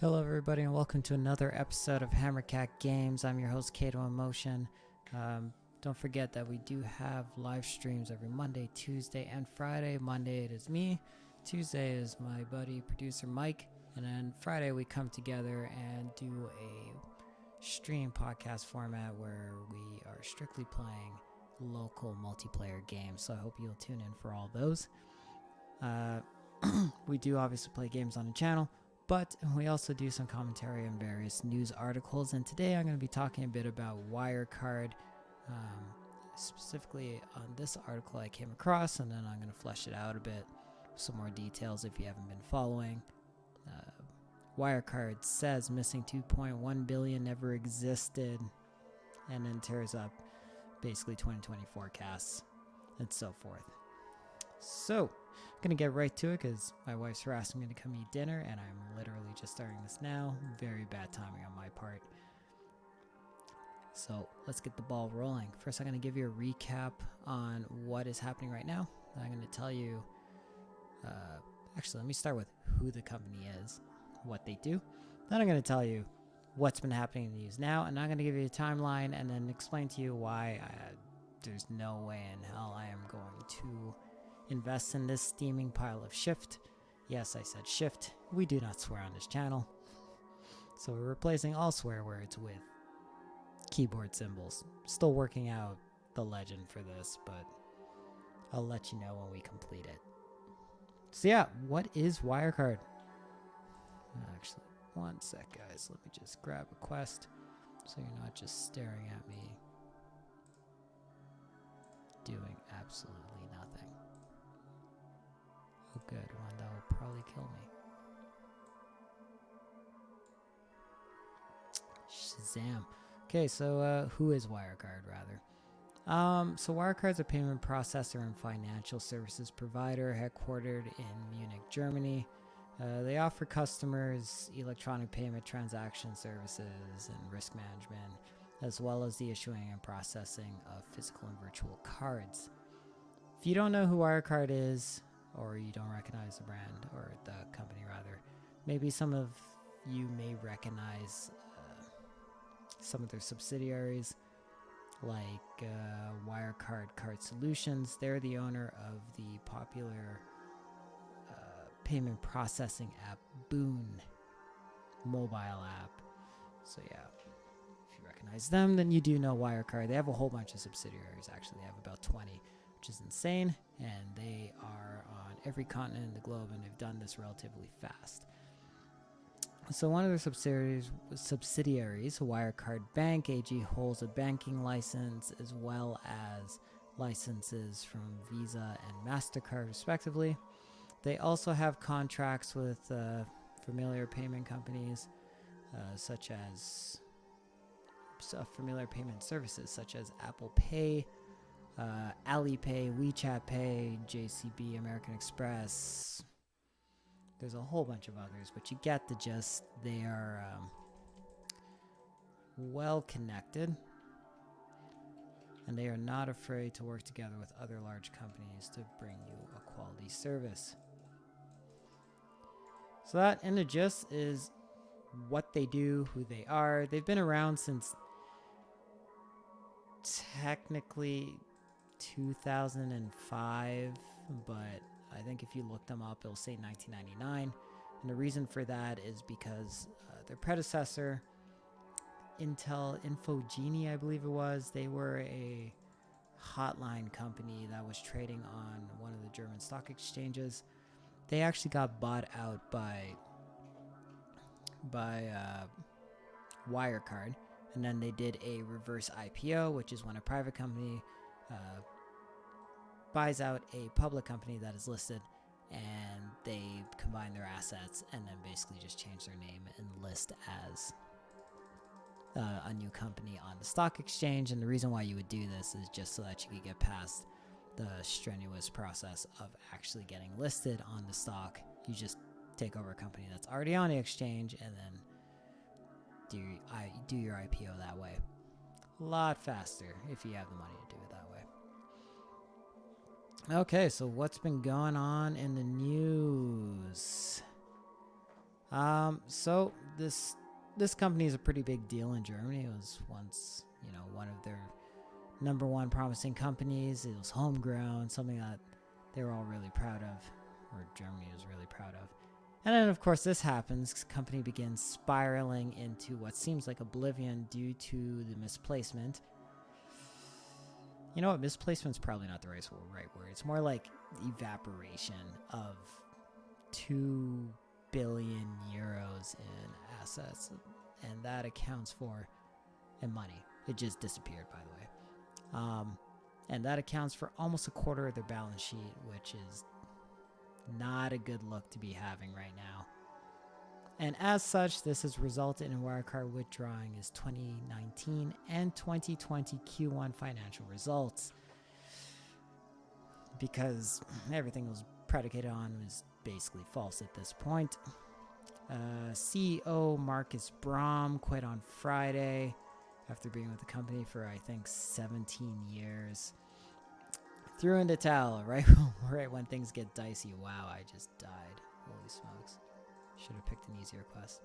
Hello everybody and welcome to another episode of Hammercat Games. I'm your host Kato Emotion. Don't forget that we do have live streams every Monday, Tuesday, and Friday. Monday it is me, Tuesday is my buddy producer Mike, and then Friday we come together and do a stream podcast format where we are strictly playing local multiplayer games. So I hope you'll tune in for all those. We do obviously play games on the channel, but we also do some commentary on various news articles, and today I'm going to be talking a bit about Wirecard, specifically on this article I came across, and then I'm going to flesh it out a bit, some more details if you haven't been following. Wirecard says missing 2.1 billion never existed, and then tears up basically 2020 forecasts and so forth. So, I'm going to get right to it because my wife's harassing me to come eat dinner, and I'm literally just starting this now. Very bad timing on my part. So, let's get the ball rolling. First, I'm going to give you a recap on what is happening right now. I'm going to tell you, actually, let me start with who the company is, what they do. Then I'm going to tell you what's been happening in the news now, and I'm going to give you a timeline and then explain to you why there's no way in hell I am going to invest in this steaming pile of shift. Yes, I said shift. We do not swear on this channel. So we're replacing all swear words with keyboard symbols. Still working out the legend for this, but I'll let you know when we complete it. So yeah, what is Wirecard? Actually, one sec guys, let me just grab a quest so you're not just staring at me doing absolutely nothing. Oh good, one that will probably kill me. Shazam. Okay, so who is Wirecard rather? So Wirecard's a payment processor and financial services provider headquartered in Munich, Germany. They offer customers electronic payment transaction services and risk management, as well as the issuing and processing of physical and virtual cards. If you don't know who Wirecard is, or you don't recognize the brand, or the company rather, maybe some of you may recognize some of their subsidiaries, like Wirecard Card Solutions. They're the owner of the popular payment processing app Boon mobile app. So yeah, if you recognize them, then you do know Wirecard. They have a whole bunch of subsidiaries. Actually, they have about 20, which is insane, and they are on every continent in the globe, and they've done this relatively fast. So one of their subsidiaries, Wirecard Bank AG, holds a banking license as well as licenses from Visa and MasterCard respectively. They also have contracts with familiar payment companies such as familiar payment services such as Apple Pay, Alipay, WeChat Pay, JCB, American Express. There's a whole bunch of others, but you get the gist. They are well connected, and they are not afraid to work together with other large companies to bring you a quality service. So that, in the gist, is what they do, who they are. They've been around since technically 2005, but I think if you look them up, it'll say 1999. And the reason for that is because their predecessor, Infogenie, I believe it was, they were a hotline company that was trading on one of the German stock exchanges. They actually got bought out by Wirecard, and then they did a reverse IPO, which is when a private company buys out a public company that is listed, and they combine their assets and then basically just change their name and list as a new company on the stock exchange. And the reason why you would do this is just so that you could get past the strenuous process of actually getting listed on the stock. You just take over a company that's already on the exchange and then do your IPO that way. A lot faster if you have the money to do it that way. Okay, so what's been going on in the news? So this company is a pretty big deal in Germany. It was once, one of their number one promising companies. It was homegrown, something that they were all really proud of, or Germany was really proud of. And then, of course, this happens. The company begins spiraling into what seems like oblivion due to the misplacement. You know what? Misplacement's probably not the right word. It's more like evaporation of 2 billion euros in assets. And that accounts for, and money. It just disappeared, by the way. And that accounts for almost a quarter of their balance sheet, which is not a good look to be having right now. And as such, this has resulted in Wirecard withdrawing its 2019 and 2020 Q1 financial results, because everything was predicated on was basically false at this point. CEO Marcus Brahm quit on Friday after being with the company for, I think, 17 years. Threw in the towel right when things get dicey. Wow, I just died. Holy smokes. Should have picked an easier quest.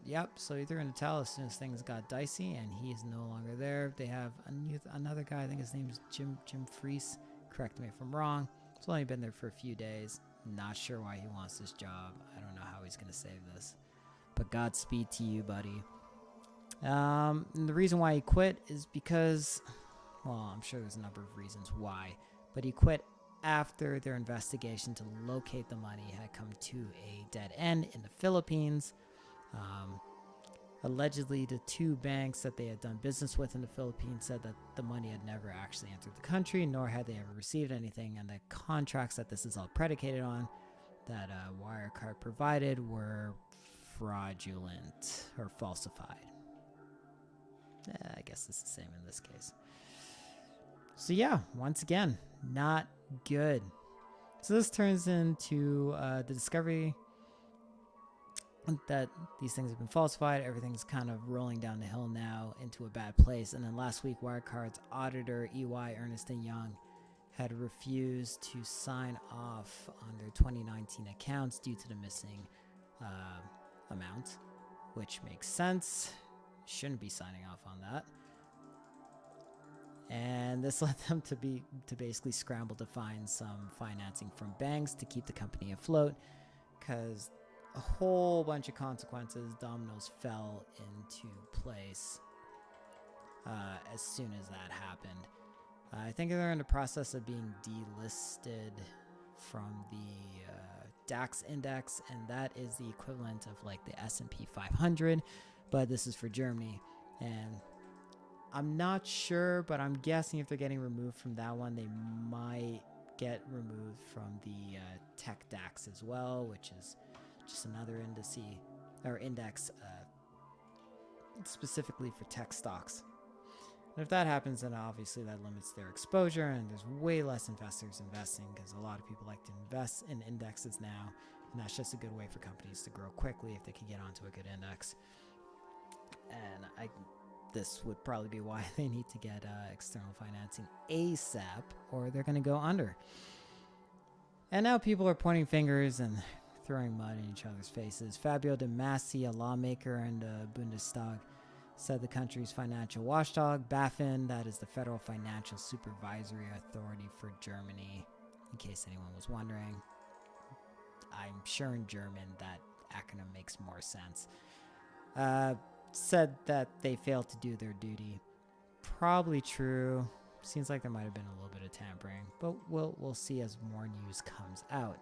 Yep, so he threw in the towel as soon as things got dicey, and he is no longer there. They have another guy, I think his name is Jim Fries. Correct me if I'm wrong. He's only been there for a few days. Not sure why he wants this job. I don't know how he's going to save this. But Godspeed to you, buddy. And the reason why he quit is because, well, I'm sure there's a number of reasons why, but he quit after their investigation to locate the money had come to a dead end in the Philippines. Allegedly, the 2 banks that they had done business with in the Philippines said that the money had never actually entered the country, nor had they ever received anything, and the contracts that this is all predicated on that Wirecard provided were fraudulent or falsified. I guess it's the same in this case. So yeah, once again, not good. So this turns into the discovery that these things have been falsified. Everything's kind of rolling down the hill now into a bad place. And then last week, Wirecard's auditor, EY Ernst & Young, had refused to sign off on their 2019 accounts due to the missing amount, which makes sense. Shouldn't be signing off on that. And this led them to basically scramble to find some financing from banks to keep the company afloat, because a whole bunch of dominoes fell into place as soon as that happened. I think they're in the process of being delisted from the DAX index, and that is the equivalent of like the S&P 500, but this is for Germany. And I'm not sure, but I'm guessing if they're getting removed from that one, they might get removed from the tech DAX as well, which is just another index specifically for tech stocks. And if that happens, then obviously that limits their exposure, and there's way less investors investing, because a lot of people like to invest in indexes now, and that's just a good way for companies to grow quickly if they can get onto a good index. And this would probably be why they need to get external financing ASAP, or they're going to go under. And now people are pointing fingers and throwing mud in each other's faces. Fabio De Masi, a lawmaker in the Bundestag, said the country's financial watchdog, BaFin, that is the Federal Financial Supervisory Authority for Germany, in case anyone was wondering. I'm sure in German that acronym makes more sense. Said that they failed to do their duty. Probably true. Seems like there might have been a little bit of tampering, but we'll see as more news comes out.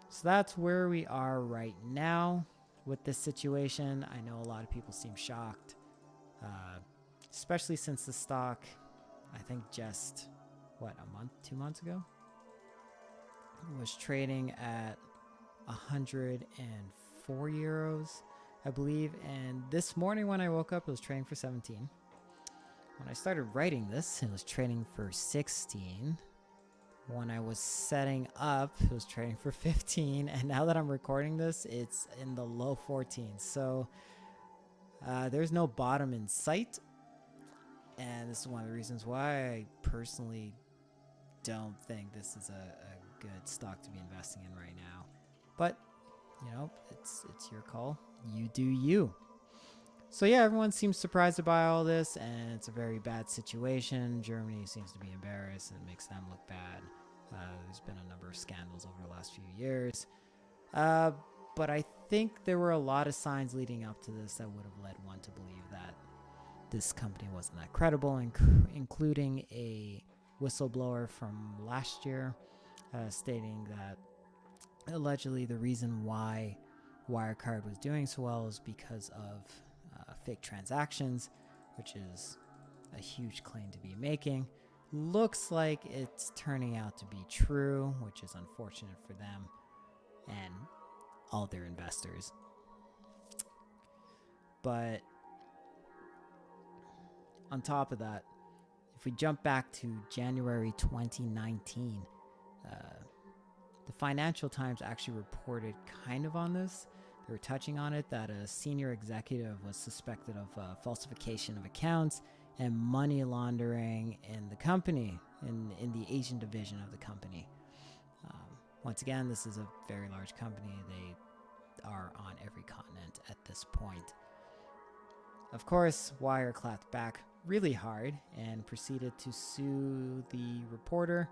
So that's where we are right now with this situation. I know a lot of people seem shocked, especially since the stock, I think just, 2 months ago, was trading at 104 euros, I believe. And this morning when I woke up, it was trading for 17. When I started writing this, it was trading for 16. When I was setting up, it was trading for 15. And now that I'm recording this, it's in the low 14s. So there's no bottom in sight. And this is one of the reasons why I personally don't think this is a good stock to be investing in right now. But it's your call. You do you. So yeah, everyone seems surprised by all this, and it's a very bad situation. Germany seems to be embarrassed, and it makes them look bad. There's been a number of scandals over the last few years. But I think there were a lot of signs leading up to this that would have led one to believe that this company wasn't that credible, including a whistleblower from last year stating that allegedly the reason why Wirecard was doing so well is because of fake transactions, which is a huge claim to be making. Looks like it's turning out to be true, which is unfortunate for them and all their investors. But on top of that, if we jump back to January 2019, the Financial Times actually reported kind of on this. They were touching on it, that a senior executive was suspected of falsification of accounts and money laundering in the company, in the Asian division of the company. Once again, this is a very large company. They are on every continent at this point. Of course, Wire clapped back really hard and proceeded to sue the reporter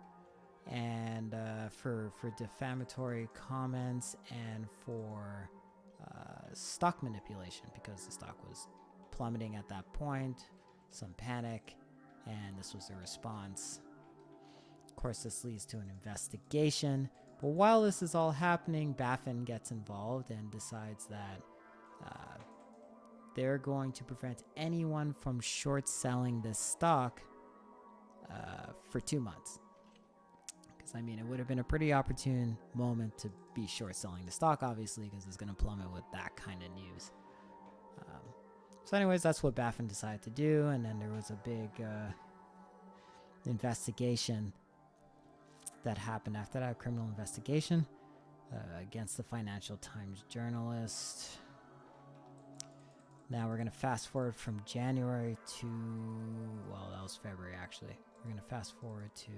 and for defamatory comments and for stock manipulation, because the stock was plummeting at that point, some panic, and this was the response. Of course, this leads to an investigation, but while this is all happening, BaFin gets involved and decides that they're going to prevent anyone from short selling this stock for 2 months. Because, I mean, it would have been a pretty opportune moment to be short selling the stock, obviously, because it's going to plummet with that kind of news. So anyways, that's what BaFin decided to do, and then there was a big investigation that happened after that, a criminal investigation against the Financial Times journalist. Now we're going to fast forward from January to, well, that was February actually. We're going to fast forward to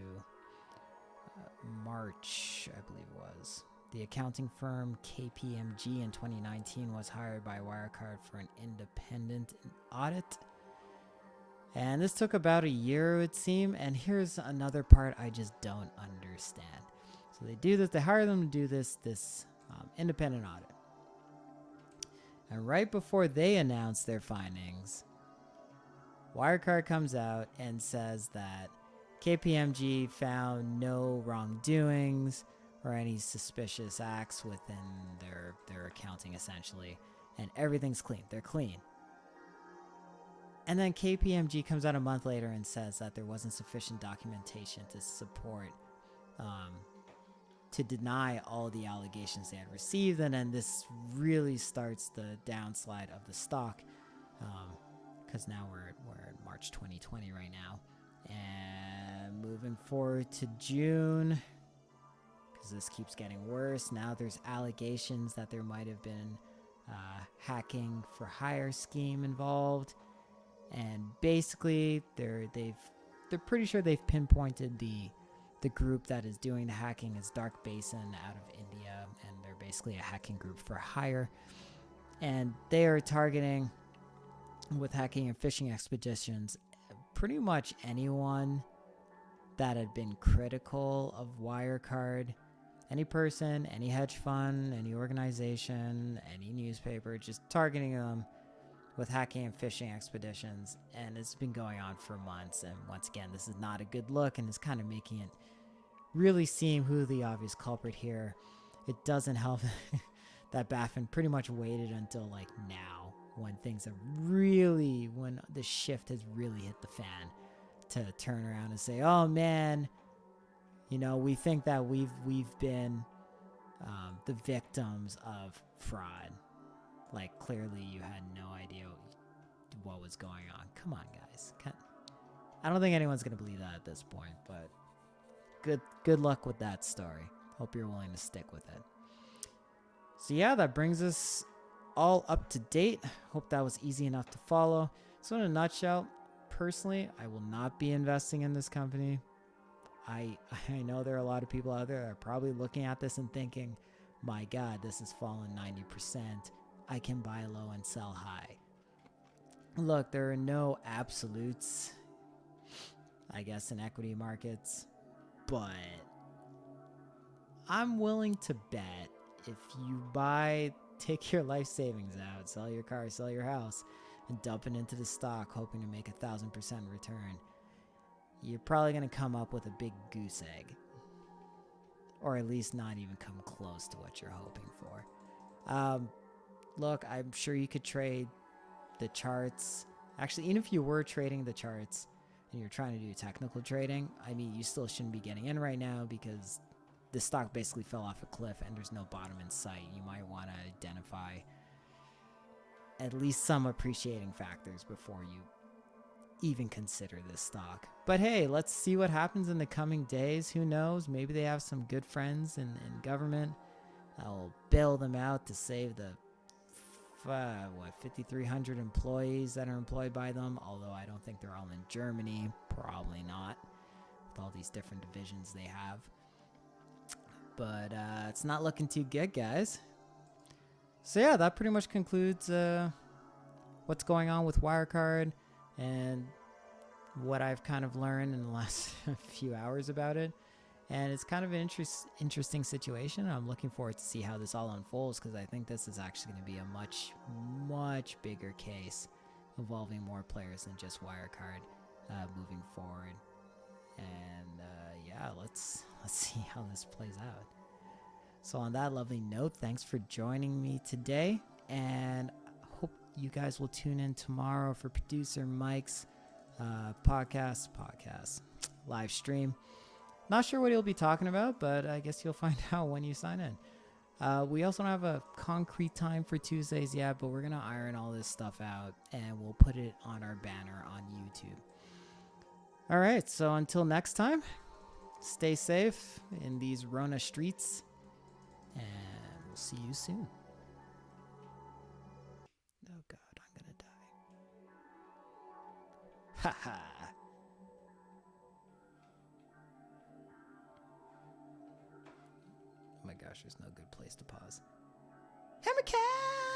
March, I believe it was. The accounting firm KPMG in 2019 was hired by Wirecard for an independent audit. And this took about a year, it would seem. And here's another part I just don't understand. So they do this, they hire them to do this independent audit. And right before they announce their findings, Wirecard comes out and says that KPMG found no wrongdoings or any suspicious acts within their accounting, essentially, and everything's clean. They're clean. And then KPMG comes out a month later and says that there wasn't sufficient documentation to support, to deny all the allegations they had received. And then this really starts the downslide of the stock, because now we're in March 2020 right now. And moving forward to June, because this keeps getting worse. Now there's allegations that there might have been hacking for hire scheme involved, and basically they're pretty sure they've pinpointed the group that is doing the hacking is Dark Basin out of India, and they're basically a hacking group for hire, and they are targeting with hacking and phishing expeditions pretty much anyone that had been critical of Wirecard. Any person, any hedge fund, any organization, any newspaper, just targeting them with hacking and phishing expeditions. And it's been going on for months. And once again, this is not a good look, and it's kind of making it really seem who the obvious culprit here. It doesn't help that BaFin pretty much waited until like now, when things have really, when the shift has really hit the fan, to turn around and say, oh man, you know, we think that we've been the victims of fraud. Like, clearly you had no idea what was going on. Come on, guys. I don't think anyone's going to believe that at this point, but good luck with that story. Hope you're willing to stick with it. So yeah, that brings us all up to date. Hope that was easy enough to follow. So in a nutshell, personally, I will not be investing in this company. I know there are a lot of people out there that are probably looking at this and thinking, my God, this has fallen 90%. I can buy low and sell high. Look, there are no absolutes, I guess, in equity markets, but I'm willing to bet if you take your life savings out, sell your car, sell your house, and dump it into the stock hoping to make 1,000% return, you're probably going to come up with a big goose egg. Or at least not even come close to what you're hoping for. Look, I'm sure you could trade the charts. Actually, even if you were trading the charts and you're trying to do technical trading, I mean, you still shouldn't be getting in right now because the stock basically fell off a cliff and there's no bottom in sight. You might want to identify at least some appreciating factors before you even consider this stock. But hey, let's see what happens in the coming days. Who knows? Maybe they have some good friends in government that will bail them out to save the 5,300 employees that are employed by them. Although I don't think they're all in Germany. Probably not, with all these different divisions they have. But it's not looking too good, guys. So yeah, that pretty much concludes what's going on with Wirecard and what I've kind of learned in the last few hours about it. And it's kind of an interesting situation. I'm looking forward to see how this all unfolds because I think this is actually going to be a much, much bigger case involving more players than just Wirecard moving forward. And yeah, let's see how this plays out. So on that lovely note, thanks for joining me today, and hope you guys will tune in tomorrow for producer Mike's podcast live stream. Not sure what he'll be talking about, but I guess you'll find out when you sign in. We also don't have a concrete time for Tuesdays yet, but we're gonna iron all this stuff out and we'll put it on our banner on YouTube. All right, so until next time, stay safe in these Rona streets, and we'll see you soon. Oh God, I'm gonna die. Haha. Oh my gosh, there's no good place to pause. Hammer cat!